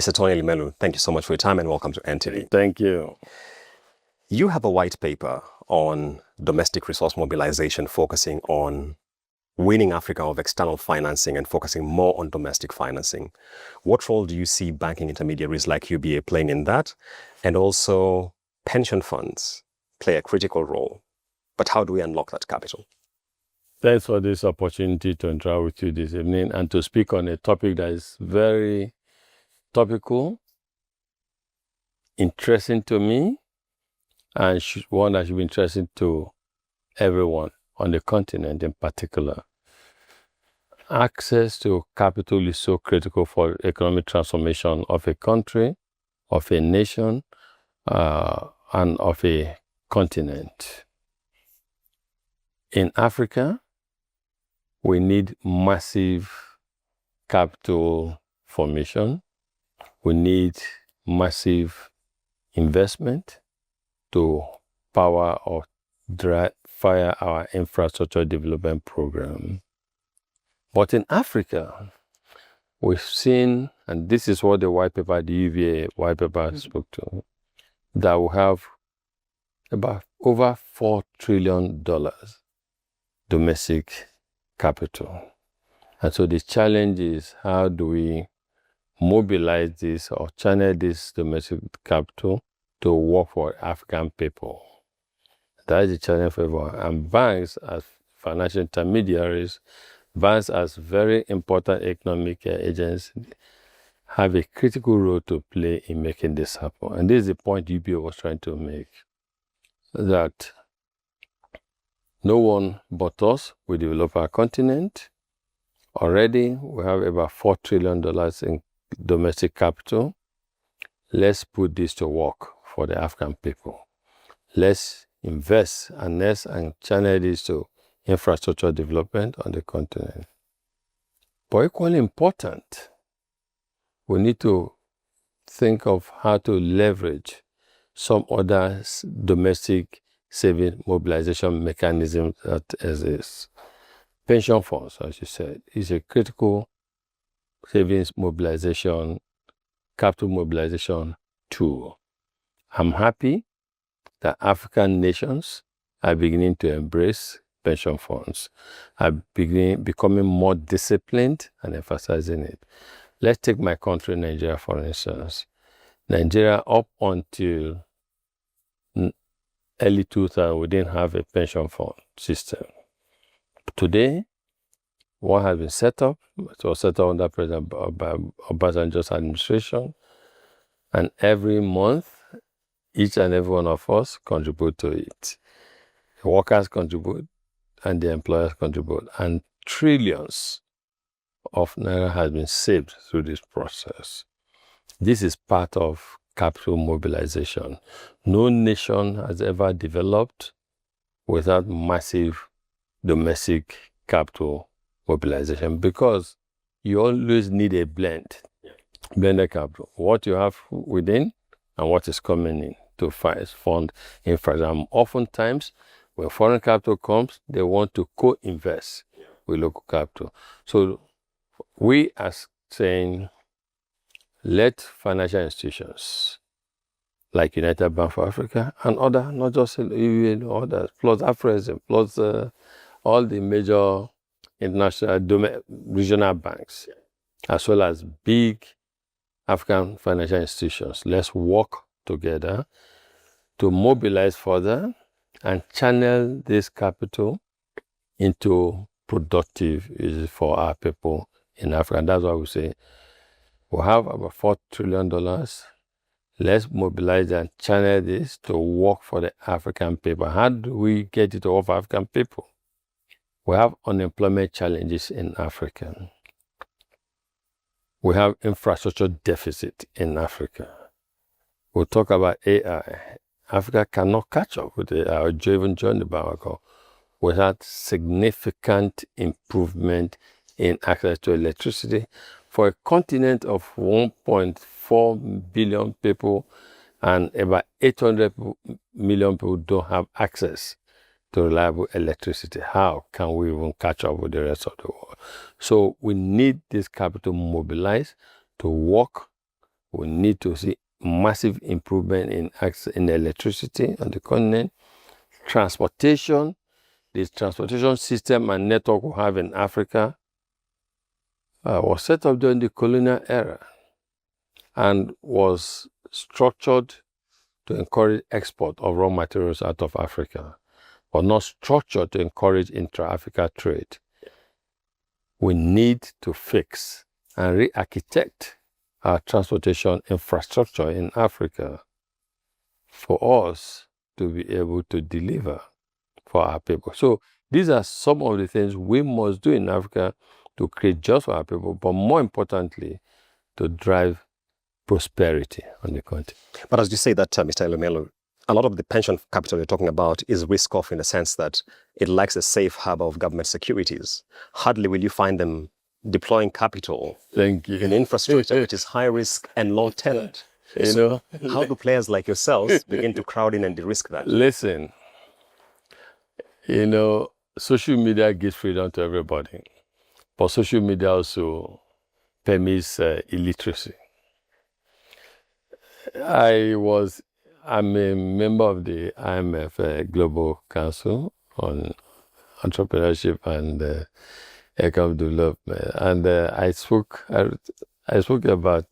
Mr. Tony Elumelu, thank you so much for your time and welcome to NTV. Thank you. You have a white paper on domestic resource mobilization focusing on weaning Africa of external financing and focusing more on domestic financing. What role do you see banking intermediaries like UBA playing in that? And also pension funds play a critical role. But how do we unlock that capital? Thanks for this opportunity to interact with you this evening and to speak on a topic that is very topical, interesting to me, and one that should be interesting to everyone on the continent in particular. Access to capital is so critical for economic transformation of a country, of a nation, and of a continent. In Africa, we need massive capital formation. We need massive investment to power or fire our infrastructure development program. But in Africa, we've seen, and this is what the white paper, the UVA white paper spoke to, that we have about over $4 trillion domestic capital. And so the challenge is, how do we mobilize this or channel this domestic capital to work for African people? That is the challenge for everyone. And banks as financial intermediaries, banks as very important economic agents have a critical role to play in making this happen. And this is the point UBA was trying to make, that no one but us will develop our continent. Already, we have about $4 trillion in domestic capital. Let's put this to work for the African people. Let's invest and channel this to infrastructure development on the continent. But equally important, we need to think of how to leverage some other domestic saving mobilization mechanism that exists. Pension funds, as you said, is a critical savings mobilization, capital mobilization tool. I'm happy that African nations are beginning to embrace pension funds, are becoming more disciplined and emphasizing it. Let's take my country, Nigeria, for instance. Nigeria, up until early 2000, we didn't have a pension fund system. Today, one has been set up. It was set up under President Obasanjo's administration. And every month, each and every one of us contribute to it. The workers contribute and the employers contribute. And trillions of naira has been saved through this process. This is part of capital mobilization. No nation has ever developed without massive domestic capital mobilization, because you always need a blended capital. What you have within and what is coming in to fund infrastructure. Oftentimes, when foreign capital comes, they want to co-invest with local capital. So we are saying, let financial institutions like United Bank for Africa and other, not just others, plus Afrexim, plus all the major international regional banks, as well as big African financial institutions. Let's work together to mobilize further and channel this capital into productive uses for our people in Africa. And that's why we say we have about $4 trillion. Let's mobilize and channel this to work for the African people. How do we get it to work for African people? We have unemployment challenges in Africa. We have infrastructure deficit in Africa. We'll talk about AI. Africa cannot catch up with AI or even join the bandwagon without significant improvement in access to electricity. For a continent of 1.4 billion people and about 800 million people don't have access to reliable electricity, how can we even catch up with the rest of the world? So we need this capital mobilized to work We need to see massive improvement in access in electricity on the continent, transportation. The transportation system and network we have in Africa was set up during the colonial era and was structured to encourage export of raw materials out of Africa, but not structured to encourage intra-Africa trade. We need to fix and re-architect our transportation infrastructure in Africa for us to be able to deliver for our people. So these are some of the things we must do in Africa to create jobs for our people, but more importantly, to drive prosperity on the continent. But as you say that, Mr. Elumelu, a lot of the pension capital you're talking about is risk-off in the sense that it lacks a safe harbor of government securities. Hardly will you find them deploying capital Thank you. in infrastructure which is high risk and long tenant. So how do players like yourselves begin to crowd in and de-risk that? Listen, social media gives freedom to everybody, but social media also permits illiteracy. I'm a member of the IMF Global Council on Entrepreneurship and Economic Development, and I spoke about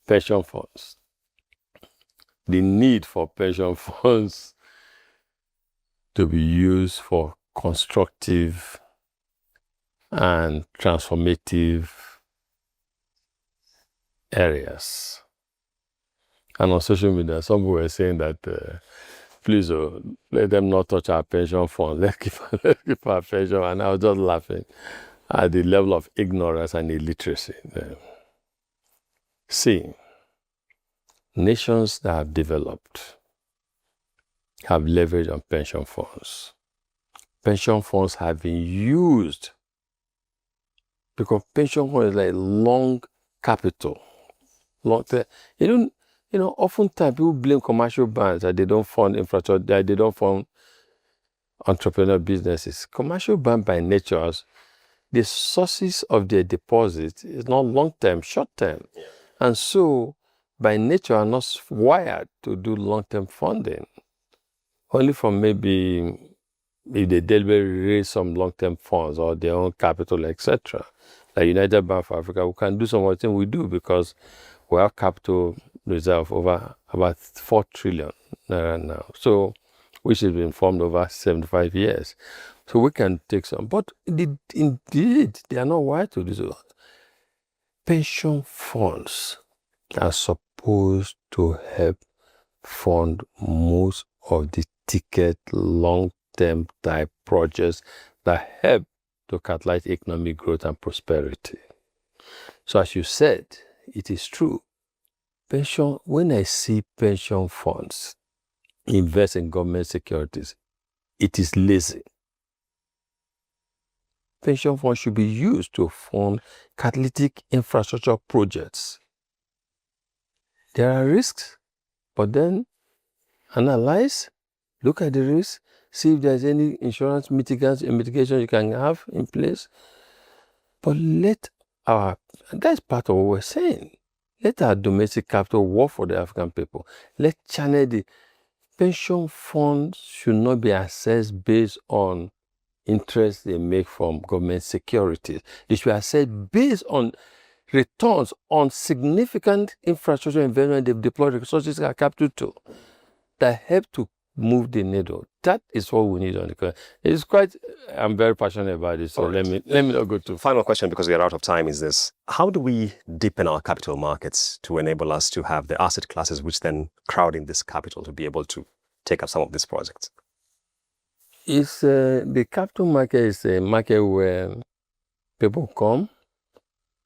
pension funds, the need for pension funds to be used for constructive and transformative areas. And on social media, some people were saying that, please, let them not touch our pension funds. Let's keep our pension. And I was just laughing at the level of ignorance and illiteracy there. See, nations that have developed have leverage on pension funds. Pension funds have been used because pension funds is like long capital. Long term. Oftentimes people blame commercial banks that they don't fund infrastructure, that they don't fund entrepreneur businesses. Commercial banks by nature, the sources of their deposits is not long-term, short-term. Yeah. And so, by nature, are not wired to do long-term funding. Only from maybe if they deliberately raise some long-term funds or their own capital, etc. Like United Bank for Africa, we can do some of the things we do because we have capital reserve over about 4 trillion naira now. So, which has been formed over 75 years. So we can take some. But indeed, they are not wired to do so. Pension funds are supposed to help fund most of the ticket long-term type projects that help to catalyze economic growth and prosperity. So as you said, it is true. When I see pension funds invest in government securities, it is lazy. Pension funds should be used to fund catalytic infrastructure projects. There are risks, but then analyze, look at the risks, see if there's any insurance mitigation you can have in place. But that's part of what we're saying. Let our domestic capital work for the African people. Let's channel the pension funds should not be assessed based on interest they make from government securities. They should be assessed based on returns on significant infrastructure investment they've deployed resources and capital to that help to move the needle. That is what we need on the country. I'm very passionate about it, so right. let me not go to... Final question, because we are out of time, is this. How do we deepen our capital markets to enable us to have the asset classes which then crowd in this capital to be able to take up some of these projects? The capital market is a market where people come,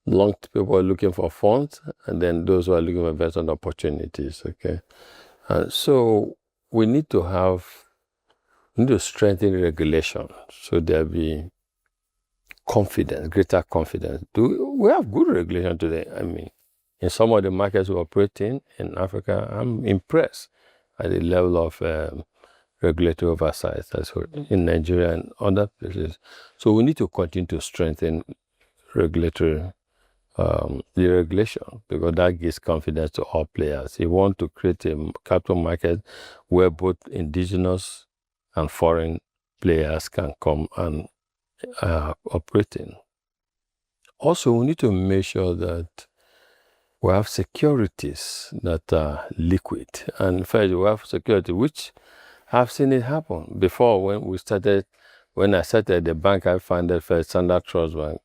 people are looking for funds, and then those who are looking for investment opportunities, okay? So we need to strengthen regulation so there'll be confidence, greater confidence. We have good regulation today. I mean, in some of the markets we operate in Africa, I'm impressed at the level of regulatory oversight that's in Nigeria and other places. So we need to continue to strengthen regulatory the regulation, because that gives confidence to all players. You want to create a capital market where both indigenous and foreign players can come and operate in. Also, we need to make sure that we have securities that are liquid. And first, we have security, which I've seen it happen before. When I started the bank, I founded first Standard Trust Bank.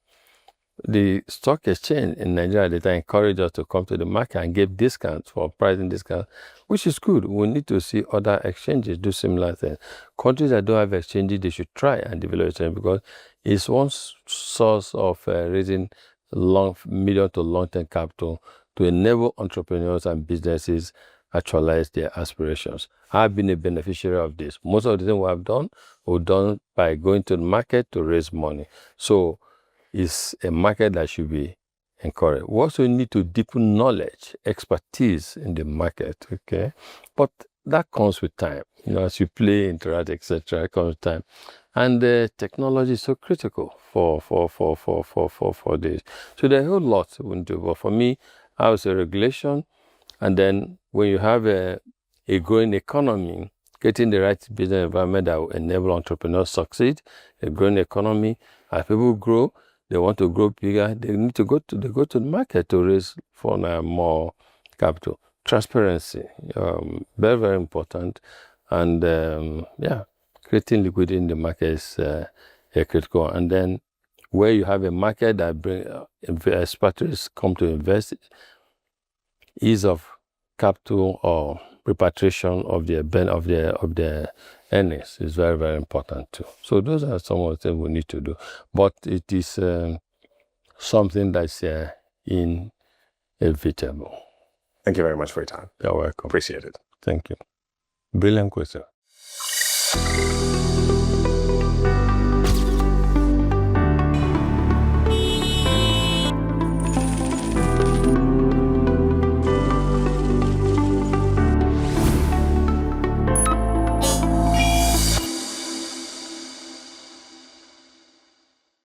The stock exchange in Nigeria at the time encouraged us to come to the market and give discounts for pricing discounts, which is good. We need to see other exchanges do similar things. Countries that don't have exchanges, they should try and develop exchange, because it's one source of raising medium to long-term capital to enable entrepreneurs and businesses actualize their aspirations. I've been a beneficiary of this. Most of the things we've done by going to the market to raise money. So it's a market that should be encouraged. We also need to deepen knowledge, expertise in the market, okay? But that comes with time. As you play, interact, etc., it comes with time. And the technology is so critical for this. So there's a whole lot we need to do. But for me, I would say regulation. And then when you have a growing economy, getting the right business environment that will enable entrepreneurs to succeed, a growing economy, as people grow, they want to grow bigger, they need to go to the market to raise for more capital. Transparency, very, very important. And creating liquidity in the market is critical. And then where you have a market that brings expatriates come to invest, ease of capital or repatriation of the earnings is very, very important too. So those are some of the things we need to do. But it is something that's inevitable. Thank you very much for your time. You're welcome. Appreciate it. Thank you. Brilliant question.